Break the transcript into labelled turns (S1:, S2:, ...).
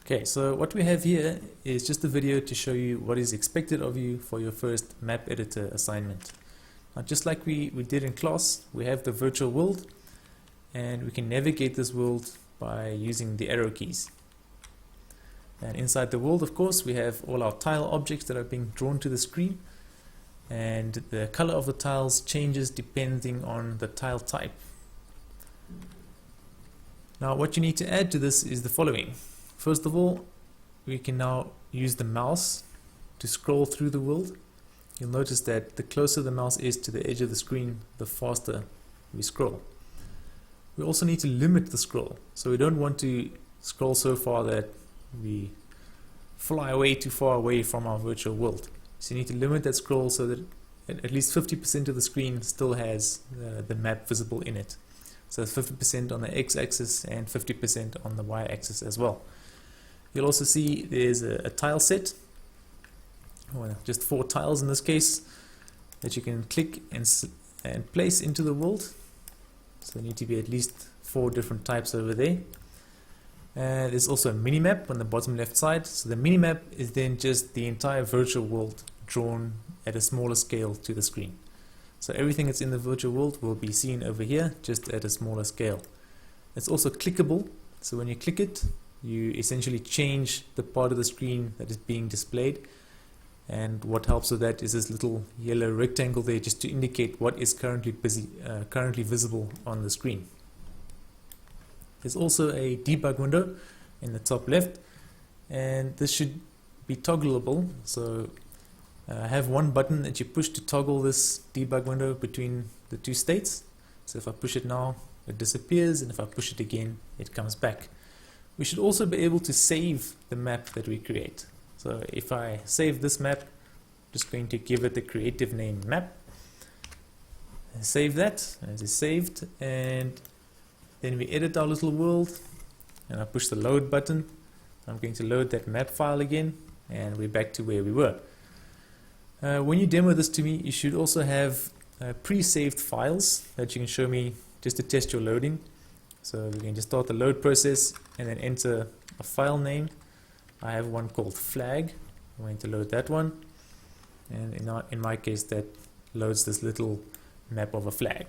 S1: Okay, so what we have here is just a video to show you what is expected of you for your first map editor assignment. Now, just like we did in class, we have the virtual world and we can navigate this world by using the arrow keys. And inside the world, of course, we have all our tile objects that are being drawn to the screen, and the color of the tiles changes depending on the tile type. Now, what you need to add to this is the following. First of all, we can now use the mouse to scroll through the world. You'll notice that the closer the mouse is to the edge of the screen, the faster we scroll. We also need to limit the scroll, so we don't want to scroll so far that we fly away too far away from our virtual world. So you need to limit that scroll so that at least 50% of the screen still has the map visible in it. So 50% on the x-axis and 50% on the y-axis as well. You'll also see there's a tile set, well, just 4 tiles in this case, that you can click and place into the world. So there need to be at least 4 different types over there. There's also a mini-map on the bottom left side. So the mini-map is then just the entire virtual world drawn at a smaller scale to the screen. So everything that's in the virtual world will be seen over here, just at a smaller scale. It's also clickable, so when you click it, you essentially change the part of the screen that is being displayed. And what helps with that is this little yellow rectangle there, just to indicate what is currently visible on the screen. There's also a debug window in the top left, and this should be toggleable. So have one button that you push to toggle this debug window between the 2 states. So if I push it now, it disappears, and if I push it again, it comes back. We should also be able to save the map that we create. So if I save this map, I'm just going to give it the creative name map. Save that, and it is saved, and then we edit our little world, and I push the load button. I'm going to load that map file again, and we're back to where we were. When you demo this to me, you should also have pre-saved files that you can show me just to test your loading. So we can just start the load process and then enter a file name. I have one called flag. I'm going to load that one, and in my case that loads this little map of a flag.